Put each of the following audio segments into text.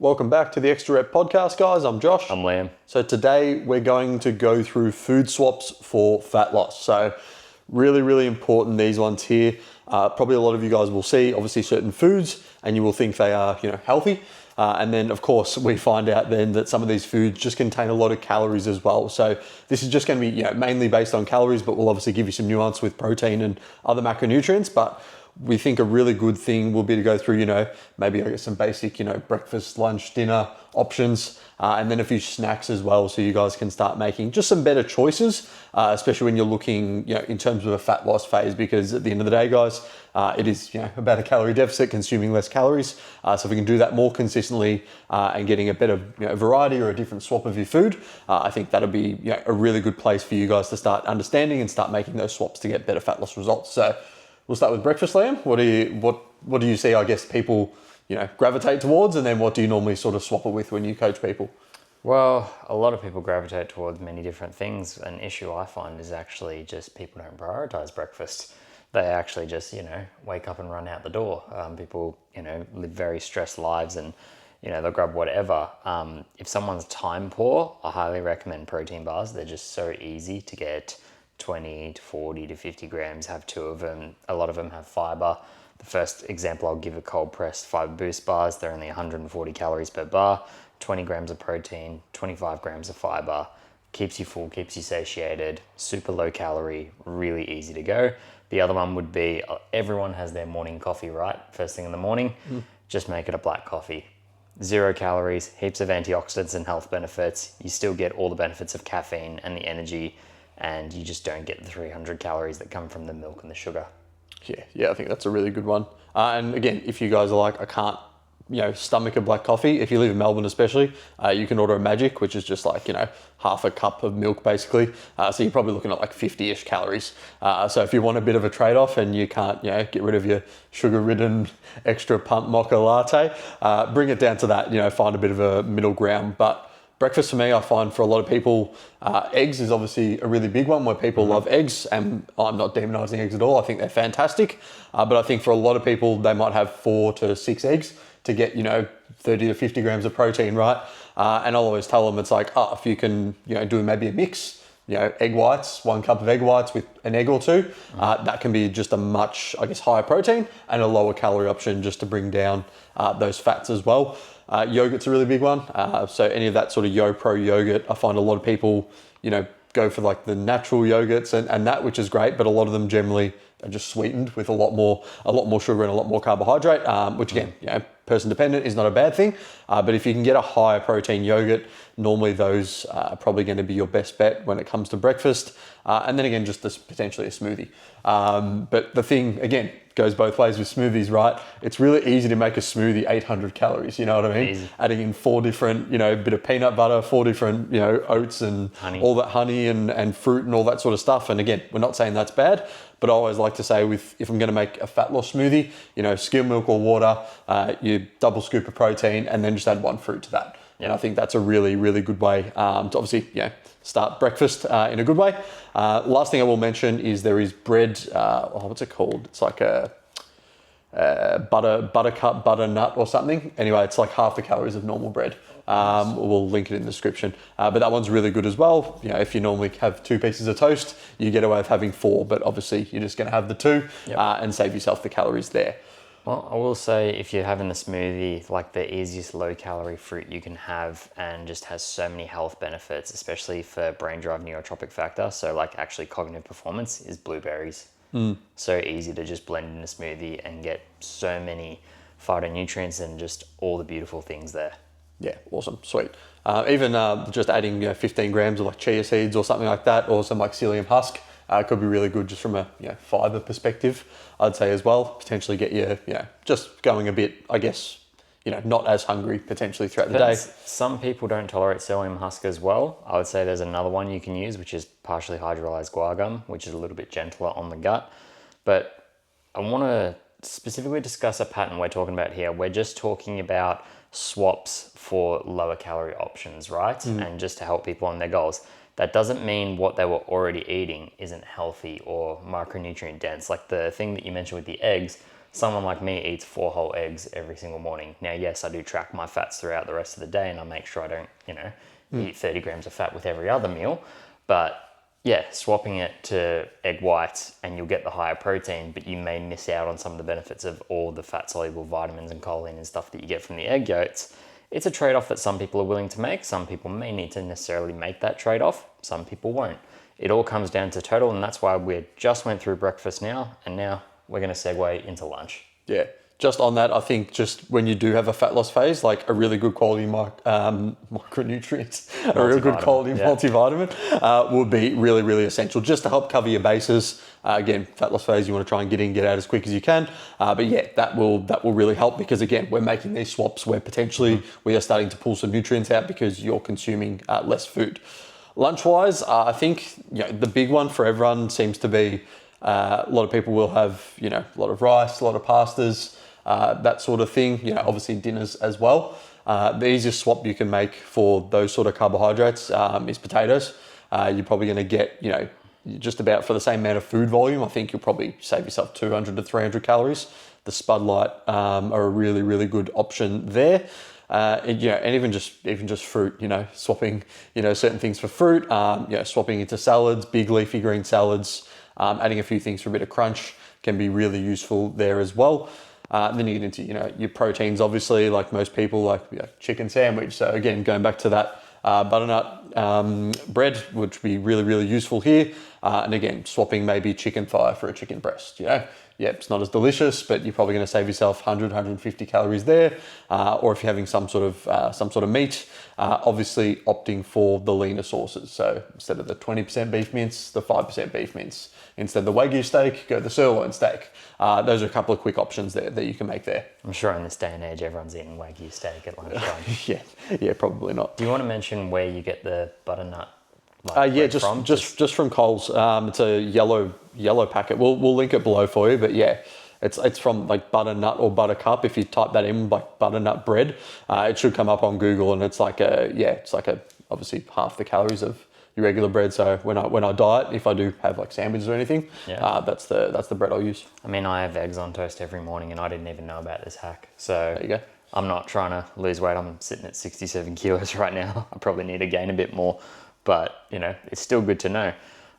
Welcome back to the Extra Rep podcast, guys. I'm Josh. I'm Liam. So today we're going to go through food swaps for fat loss. So really important, these ones here. Probably a lot of you guys will see, obviously, certain foods and you will think they are, healthy. And then, of course, we find out then that some of these foods just contain a lot of calories as well. So this is just going to be mainly based on calories, but we'll obviously give you some nuance with protein and other macronutrients. But we think a really good thing will be to go through, maybe some basic, breakfast, lunch, dinner options, and then a few snacks as well, so you guys can start making just some better choices, especially when you're looking, in terms of a fat loss phase, because at the end of the day, guys, it is, about a calorie deficit, consuming less calories. So if we can do that more consistently and getting a better, variety or a different swap of your food, I think that'll be, a really good place for you guys to start understanding and start making those swaps to get better fat loss results. So we'll start with breakfast, Liam. What do you see, I guess, people, gravitate towards, and then what do you normally sort of swap it with when you coach people? Well, a lot of people gravitate towards many different things. An issue I find is actually just people don't prioritize breakfast. They actually just, wake up and run out the door. People, live very stressed lives and, they'll grab whatever. If someone's time poor, I highly recommend protein bars. They're just so easy to get. 20 to 40 to 50 grams, have 2 of them. A lot of them have fiber. The first example I'll give are cold pressed fiber boost bars. They're only 140 calories per bar, 20 grams of protein, 25 grams of fiber. Keeps you full, keeps you satiated, super low calorie, really easy to go. The other one would be, everyone has their morning coffee, right? First thing in the morning, just make it a black coffee. 0 calories, heaps of antioxidants and health benefits. You still get all the benefits of caffeine and the energy, and you just don't get the 300 calories that come from the milk and the sugar. Yeah, I think that's a really good one. And again, if you guys are like, I can't, stomach a black coffee, if you live in Melbourne especially, you can order a Magic, which is just like, half a cup of milk basically. So you're probably looking at like 50-ish calories. So if you want a bit of a trade-off and you can't, get rid of your sugar-ridden extra pump mocha latte, bring it down to that, find a bit of a middle ground. But breakfast for me, I find for a lot of people, eggs is obviously a really big one where people love eggs, and I'm not demonizing eggs at all. I think they're fantastic. But I think for a lot of people, they might have 4 to 6 eggs to get, 30 to 50 grams of protein, right? And I'll always tell them it's like, if you can, do maybe a mix, egg whites, 1 cup of egg whites with an egg or 2, that can be just a much, higher protein and a lower calorie option just to bring down those fats as well. Yogurt's a really big one. So any of that sort of YoPro yogurt, I find a lot of people, go for like the natural yogurts and that, which is great, but a lot of them generally are just sweetened with a lot more sugar and a lot more carbohydrate, which again, person dependent is not a bad thing. But if you can get a higher protein yogurt, normally those are probably going to be your best bet when it comes to breakfast. And then again, just potentially a smoothie. But the thing, again, goes both ways with smoothies, right? It's really easy to make a smoothie 800 calories, you know what I mean? Easy. Adding in 4 different, bit of peanut butter, 4 different, oats and honey. All that honey and fruit and all that sort of stuff. And again, we're not saying that's bad, but I always like to say if I'm going to make a fat loss smoothie, skim milk or water, you double scoop of protein and then just add 1 fruit to that. Yeah. And I think that's a really good way to obviously, start breakfast in a good way. Last thing I will mention is there is bread, what's it called? It's like a buttercup, butternut or something. Anyway, it's like half the calories of normal bread. We'll link it in the description. But that one's really good as well. If you normally have 2 pieces of toast, you get away with having 4, but obviously you're just going to have the 2 and save yourself the calories there. Well, I will say if you're having the smoothie, like the easiest low calorie fruit you can have and just has so many health benefits, especially for brain drive neurotrophic factor. So like actually cognitive performance is blueberries. So easy to just blend in a smoothie and get so many phytonutrients and just all the beautiful things there. Yeah, awesome, sweet. Even just adding 15 grams of like chia seeds or something like that, or some like psyllium husk, could be really good just from a fiber perspective, I'd say as well. Potentially get you just going a bit, I guess, not as hungry potentially throughout the day. Some people don't tolerate psyllium husk as well. I would say there's another one you can use, which is partially hydrolyzed guar gum, which is a little bit gentler on the gut. But I want to specifically discuss a pattern we're talking about here. We're just talking about swaps for lower calorie options, right? And just to help people on their goals. That doesn't mean what they were already eating isn't healthy or micronutrient dense. Like the thing that you mentioned with the eggs, someone like me eats 4 whole eggs every single morning. Now, yes, I do track my fats throughout the rest of the day, and I make sure I don't, eat 30 grams of fat with every other meal. But yeah, swapping it to egg whites and you'll get the higher protein, but you may miss out on some of the benefits of all the fat soluble vitamins and choline and stuff that you get from the egg yolks. It's a trade-off that some people are willing to make. Some people may need to necessarily make that trade-off. Some people won't. It all comes down to total, and that's why we just went through breakfast now, and now we're going to segue into lunch. Yeah. Just on that, I think just when you do have a fat loss phase, like a really good quality micronutrients, a real good quality multivitamin will be really, really essential just to help cover your bases. Again, fat loss phase, you want to try and get in, get out as quick as you can. But yeah, that will really help because again, we're making these swaps where potentially we are starting to pull some nutrients out because you're consuming less food. Lunch-wise, I think the big one for everyone seems to be a lot of people will have a lot of rice, a lot of pastas. That sort of thing, obviously dinners as well. The easiest swap you can make for those sort of carbohydrates is potatoes. You're probably going to get, just about for the same amount of food volume, I think you'll probably save yourself 200 to 300 calories. The Spud Light are a really, really good option there. And even just fruit, swapping, certain things for fruit, swapping into salads, big leafy green salads, adding a few things for a bit of crunch can be really useful there as well. Then you get into, your proteins, obviously, like most people, like chicken sandwich. So again, going back to that butternut bread, which would be really, really useful here. And again, swapping maybe chicken thigh for a chicken breast, it's not as delicious, but you're probably going to save yourself 100, 150 calories there. Or if you're having some sort of meat, obviously opting for the leaner sources. So instead of the 20% beef mince, the 5% beef mince. Instead of the Wagyu steak, go the sirloin steak. Those are a couple of quick options there that you can make there. I'm sure in this day and age, everyone's eating Wagyu steak at lunchtime. yeah, probably not. Do you want to mention where you get the butternut? Just from Coles. It's a yellow packet. We'll link it below for you, but yeah, it's from like butternut or buttercup. If you type that in, like butternut bread, it should come up on Google, and it's like obviously half the calories of your regular bread. So when I diet, if I do have like sandwiches or anything, that's the bread I'll use. I mean, I have eggs on toast every morning, and I didn't even know about this hack. So there you go. I'm not trying to lose weight. I'm sitting at 67 kilos right now. I probably need to gain a bit more, but it's still good to know.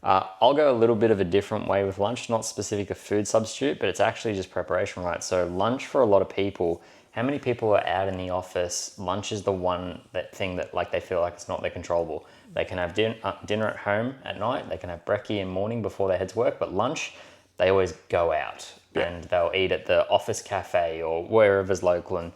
I'll go a little bit of a different way with lunch, not specific a food substitute, but it's actually just preparation, right? So lunch for a lot of people, how many people are out in the office? Lunch is the one thing that like they feel like it's not their controllable. They can have dinner at home at night. They can have brekkie in morning before they head to work, but lunch, they always go out and they'll eat at the office cafe or wherever's local. And,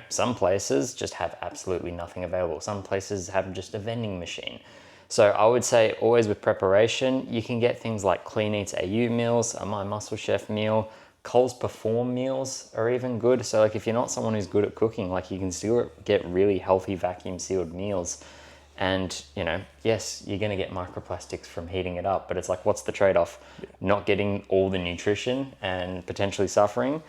some places just have absolutely nothing available. Some places have just a vending machine. So I would say always with preparation, you can get things like Clean Eats AU meals, a My Muscle Chef meal, Coles Perform meals are even good. So like if you're not someone who's good at cooking, like you can still get really healthy vacuum sealed meals. And, yes, you're going to get microplastics from heating it up, but it's like, what's the trade-off? Not getting all the nutrition and potentially suffering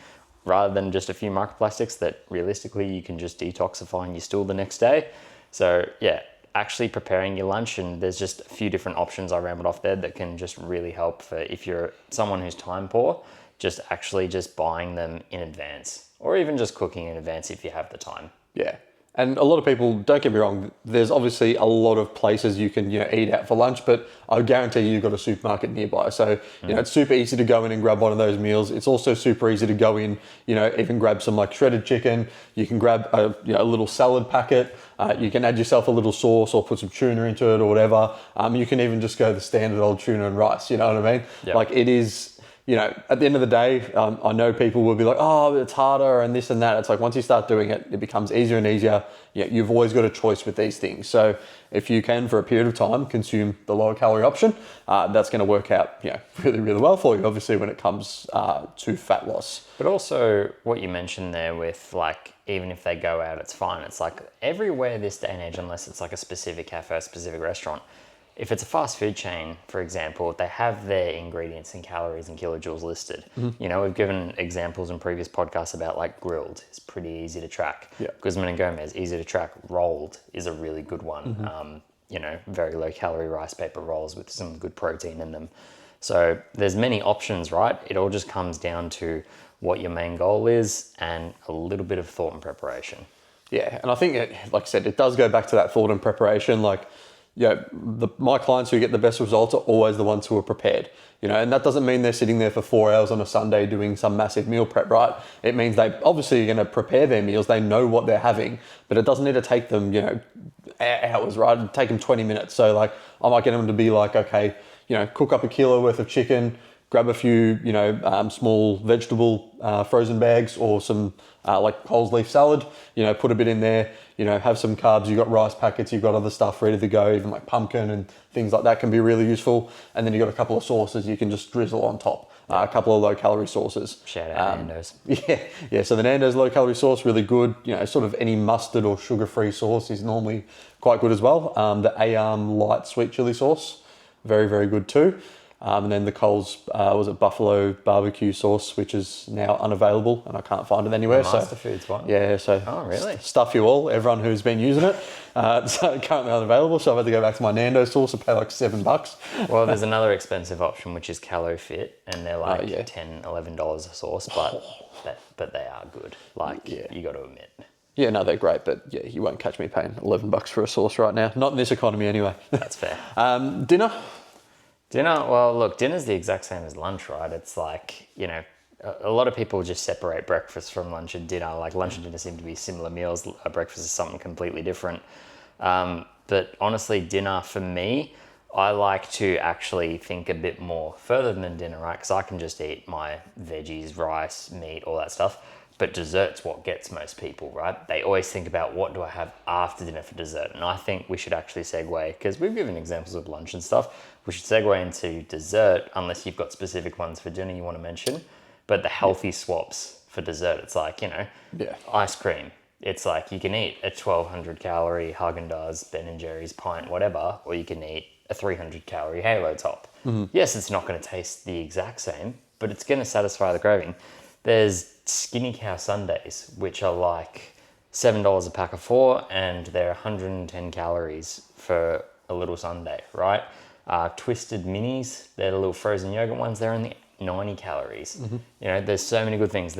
rather than just a few microplastics that realistically you can just detoxify in your stool the next day. So yeah, actually preparing your lunch, and there's just a few different options I rambled off there that can just really help for if you're someone who's time poor, just buying them in advance or even just cooking in advance if you have the time. Yeah. And a lot of people, don't get me wrong, there's obviously a lot of places you can eat out for lunch, but I guarantee you've got a supermarket nearby. So, it's super easy to go in and grab one of those meals. It's also super easy to go in, even grab some like shredded chicken. You can grab a little salad packet. You can add yourself a little sauce or put some tuna into it or whatever. You can even just go the standard old tuna and rice, you know what I mean? Yep. Like it is... at the end of the day, I know people will be like, oh, it's harder and this and that. It's like once you start doing it, it becomes easier and easier. You've always got a choice with these things. So if you can, for a period of time, consume the lower calorie option, that's going to work out really, really well for you, obviously, when it comes to fat loss. But also what you mentioned there with like, even if they go out, it's fine. It's like everywhere this day and age, unless it's like a specific cafe, a specific restaurant, if it's a fast food chain, for example, they have their ingredients and calories and kilojoules listed. Mm-hmm. We've given examples in previous podcasts about like grilled is pretty easy to track. Yeah. Guzman and Gomez, easy to track. Rolled is a really good one. Mm-hmm. Very low calorie rice paper rolls with some good protein in them. So there's many options, right? It all just comes down to what your main goal is, and a little bit of thought and preparation. Yeah, and I think, like I said, it does go back to that thought and preparation. Like, my clients who get the best results are always the ones who are prepared. And that doesn't mean they're sitting there for 4 hours on a Sunday doing some massive meal prep, right? It means they obviously are going to prepare their meals. They know what they're having, but it doesn't need to take them, hours, right? It'd take them 20 minutes. So like, I might get them to be like, okay, cook up a kilo worth of chicken, grab a few, small vegetable frozen bags or some like Coles leaf salad, put a bit in there, have some carbs. You've got rice packets, you've got other stuff ready to go, even like pumpkin and things like that can be really useful. And then you've got a couple of sauces you can just drizzle on top, a couple of low-calorie sauces. Shout out Nando's. Yeah. So the Nando's low-calorie sauce, really good. Sort of any mustard or sugar-free sauce is normally quite good as well. The A-Arm light sweet chili sauce, very, very good too. And then the Coles, was it buffalo barbecue sauce, which is now unavailable and I can't find it anywhere. Master Foods one? Yeah, so oh, really? Stuff you all, everyone who's been using it. So currently unavailable, so I've had to go back to my Nando's sauce and pay like $7. Well, there's another expensive option, which is CaloFit, and they're like $10, $11 a sauce, but they are good. Like, you got to admit. Yeah, no, they're great, but yeah, you won't catch me paying $11 for a sauce right now. Not in this economy anyway. That's fair. Dinner? Dinner, well, look, dinner's the exact same as lunch, right? It's like, a lot of people just separate breakfast from lunch and dinner. Like, lunch and dinner seem to be similar meals. Breakfast is something completely different. But honestly, dinner for me, I like to actually think a bit more further than dinner, right? Because I can just eat my veggies, rice, meat, all that stuff. But dessert's what gets most people, right? They always think about, what do I have after dinner for dessert? And I think we should actually segue, because we've given examples of lunch and stuff. We should segue into dessert, unless you've got specific ones for dinner you want to mention. But the healthy swaps for dessert, it's like, ice cream. It's like, you can eat a 1,200 calorie Haagen-Dazs, Ben & Jerry's pint, whatever, or you can eat a 300 calorie Halo Top. Mm-hmm. Yes, it's not going to taste the exact same, but it's going to satisfy the craving. There's Skinny Cow sundaes, which are like $7 a pack of 4, and they're 110 calories for a little sundae, right? Twisted minis, they're the little frozen yogurt ones, they're only 90 calories. Mm-hmm. There's so many good things.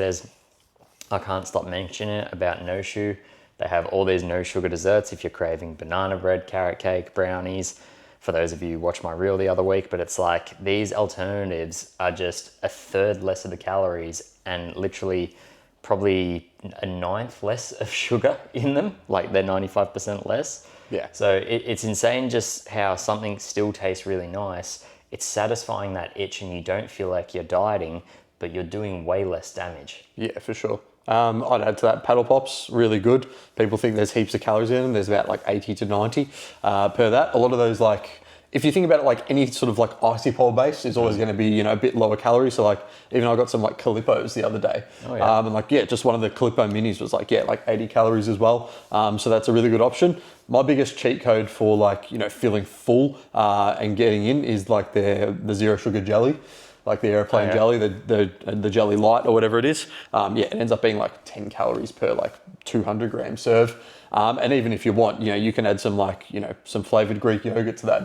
I can't stop mentioning it about No Shoe. They have all these no sugar desserts if you're craving banana bread, carrot cake, brownies. For those of you who watched my reel the other week, but it's like, these alternatives are just a third less of the calories and literally probably a ninth less of sugar in them. Like, they're 95% less. Yeah. So it's insane just how something still tastes really nice. It's satisfying that itch and you don't feel like you're dieting, but you're doing way less damage. Yeah, for sure. I'd add to that, paddle pops, really good. People think there's heaps of calories in them. There's about like 80 to 90 per that. A lot of those, like, if you think about it, like any sort of like icy pole base is always going to be, a bit lower calorie. So like, even I got some like Calippos the other day. Oh, yeah. And like, just one of the Calippo minis was like 80 calories as well. So that's a really good option. My biggest cheat code for like, feeling full and getting in is like the zero sugar jelly. Like the airplane jelly, the jelly light or whatever it is. It ends up being like 10 calories per like 200 gram serve. And even if you want, you can add some like, some flavored Greek yogurt to that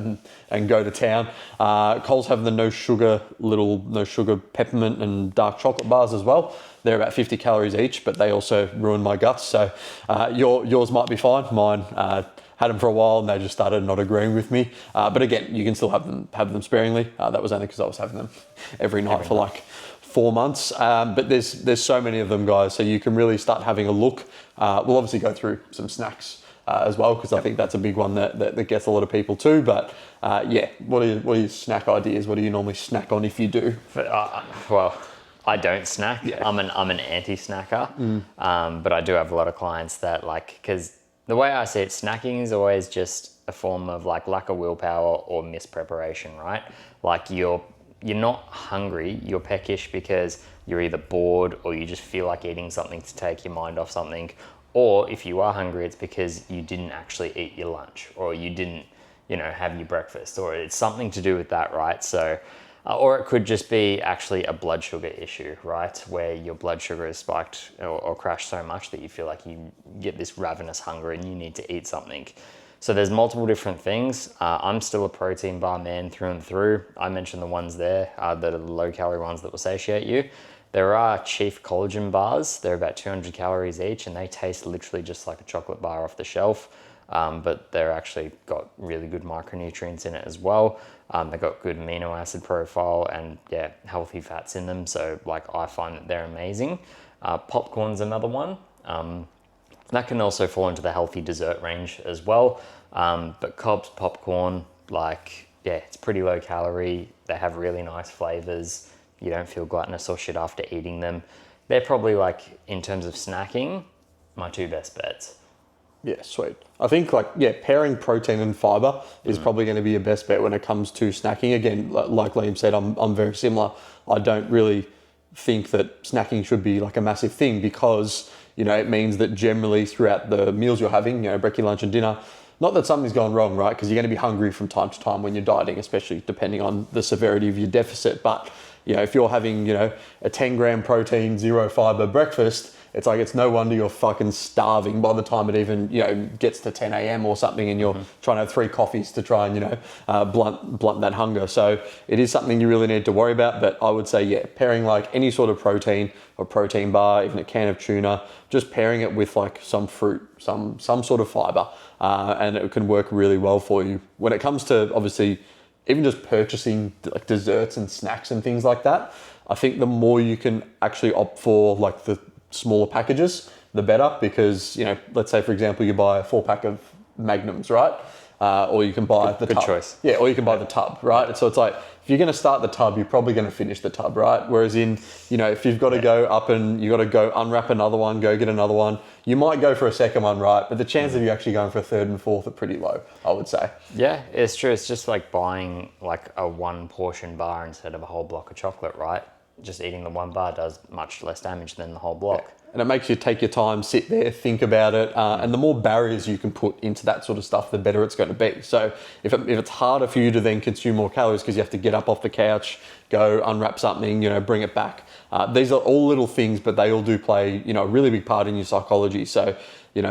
and go to town. Coles have the no sugar peppermint and dark chocolate bars as well. They're about 50 calories each, but they also ruin my guts. So yours might be fine. Mine had them for a while and they just started not agreeing with me. But again, you can still have them sparingly. That was only because I was having them every night for like 4 months. But there's so many of them, guys. So you can really start having a look. We'll obviously go through some snacks as well, because I think that's a big one that gets a lot of people too. But what are your snack ideas? What do you normally snack on if you do? Well, I don't snack. Yeah. I'm an anti-snacker. But I do have a lot of clients that like, because the way I see it, snacking is always just a form of like lack of willpower or mispreparation, right? Like you're not hungry, you're peckish because you're either bored or you just feel like eating something to take your mind off something. Or if you are hungry, it's because you didn't actually eat your lunch or you didn't, have your breakfast, or it's something to do with that, right? So, or it could just be actually a blood sugar issue, right? Where your blood sugar is spiked or crashed so much that you feel like you get this ravenous hunger and you need to eat something. So there's multiple different things. I'm still a protein bar man through and through. I mentioned the ones there that are the low calorie ones that will satiate you. There are Chief collagen bars. They're about 200 calories each, and they taste literally just like a chocolate bar off the shelf. But they're actually got really good micronutrients in it as well. They've got good amino acid profile and healthy fats in them. So like I find that they're amazing. Popcorn's another one. That can also fall into the healthy dessert range as well. But Cobb's popcorn, it's pretty low calorie. They have really nice flavors. You don't feel gluttonous or shit after eating them. They're probably in terms of snacking, my two best bets. Yeah, sweet. I think pairing protein and fiber is probably going to be your best bet when it comes to snacking. Again, like Liam said, I'm very similar. I don't really think that snacking should be like a massive thing because, it means that generally throughout the meals you're having, brekkie, lunch and dinner, not that something's gone wrong, right? Because you're going to be hungry from time to time when you're dieting, especially depending on the severity of your deficit. But, if you're having, a 10 gram protein, 0 fiber breakfast, it's like, it's no wonder you're fucking starving by the time it even, gets to 10 a.m. or something and you're trying to have 3 coffees to try and, blunt that hunger. So it is something you really need to worry about. But I would say, pairing any sort of protein or protein bar, even a can of tuna, just pairing it with some fruit, some sort of fiber, and it can work really well for you. When it comes to obviously even just purchasing desserts and snacks and things like that, I think the more you can actually opt for the smaller packages, the better, because let's say for example you buy a 4-pack of Magnums, right? Or you can buy the tub. Good choice. Yeah, or you can buy the tub, right? So it's like, if you're going to start the tub, you're probably going to finish the tub, right? Whereas if you've got to go up and you've got to go unwrap another one, go get another one, you might go for a second one, right? But the chance of you actually going for a third and fourth are pretty low, I would say. Yeah, it's true. It's just like buying a 1 portion bar instead of a whole block of chocolate, right? Just eating the 1 bar does much less damage than the whole block. Yeah. And it makes you take your time, sit there, think about it. And the more barriers you can put into that sort of stuff, the better it's going to be. So if it's harder for you to then consume more calories because you have to get up off the couch, go unwrap something, bring it back. These are all little things, but they all do play, a really big part in your psychology. So,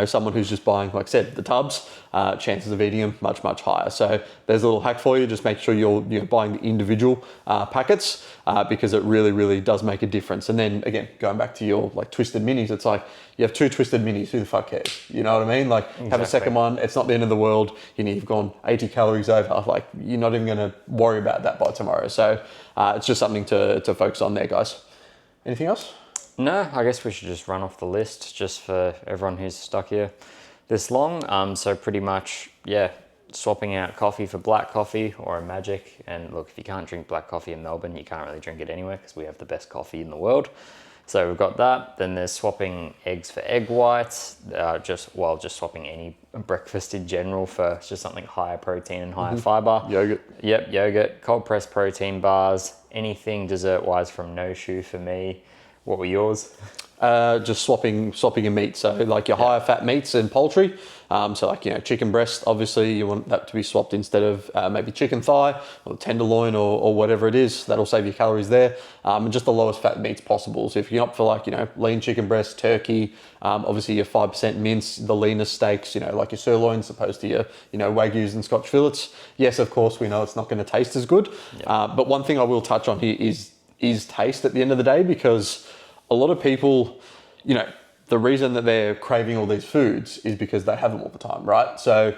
someone who's just buying, like I said, the tubs, chances of eating them much, much higher. So there's a little hack for you. Just make sure you're buying the individual packets because it really, really does make a difference. And then again, going back to your twisted minis, it's like you have 2 twisted minis. Who the fuck cares? You know what I mean? Exactly. Have a second one. It's not the end of the world. You've gone 80 calories over. You're not even going to worry about that by tomorrow. So it's just something to focus on there, guys. Anything else? No, I guess we should just run off the list just for everyone who's stuck here this long. So pretty much, swapping out coffee for black coffee or a Magic. And look, if you can't drink black coffee in Melbourne, you can't really drink it anywhere because we have the best coffee in the world. So we've got that. Then there's swapping eggs for egg whites, just swapping any breakfast in general for just something higher protein and higher fiber. Yogurt. Yep, yogurt, cold pressed protein bars, anything dessert wise from No Shoe for me. What were yours? Just swapping your meat. So your higher fat meats and poultry. So chicken breast, obviously you want that to be swapped instead of maybe chicken thigh or tenderloin or whatever it is. That'll save you calories there. And just the lowest fat meats possible. So if you opt for lean chicken breast, turkey, obviously your 5% mince, the leanest steaks, like your sirloins opposed to your, Wagyus and Scotch fillets. Yes, of course, we know it's not going to taste as good. But one thing I will touch on here is taste at the end of the day, because a lot of people, the reason that they're craving all these foods is because they have them all the time, right? So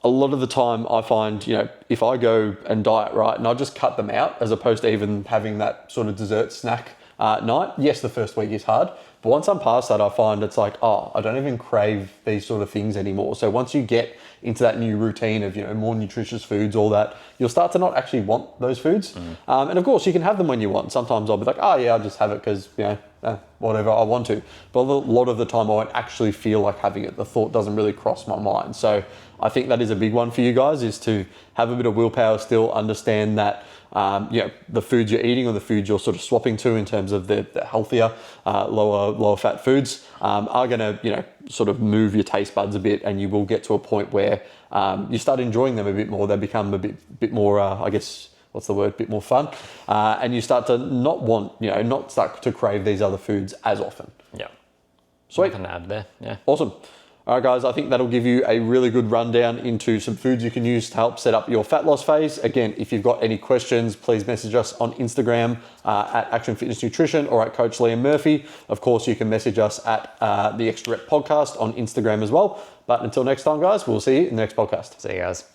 a lot of the time I find, if I go and diet, right, and I just cut them out as opposed to even having that sort of dessert snack night. Yes, the first week is hard, but once I'm past that, I find it's like, I don't even crave these sort of things anymore. So once you get into that new routine of, more nutritious foods, all that, you'll start to not actually want those foods. And of course you can have them when you want. Sometimes I'll be like, I'll just have it because, whatever I want to. But a lot of the time I won't actually feel like having it. The thought doesn't really cross my mind. So I think that is a big one for you guys, is to have a bit of willpower still, understand that the foods you're eating or the foods you're sort of swapping to in terms of the healthier, lower fat foods are going to, sort of move your taste buds a bit, and you will get to a point where you start enjoying them a bit more. They become a bit more, bit more fun. And you start to not start to crave these other foods as often. Yeah. Sweet. Nothing to add there. Yeah. Awesome. All right, guys, I think that'll give you a really good rundown into some foods you can use to help set up your fat loss phase. Again, if you've got any questions, please message us on Instagram at Action Fitness Nutrition or at Coach Liam Murphy. Of course, you can message us at the Extra Rep Podcast on Instagram as well. But until next time, guys, we'll see you in the next podcast. See you guys.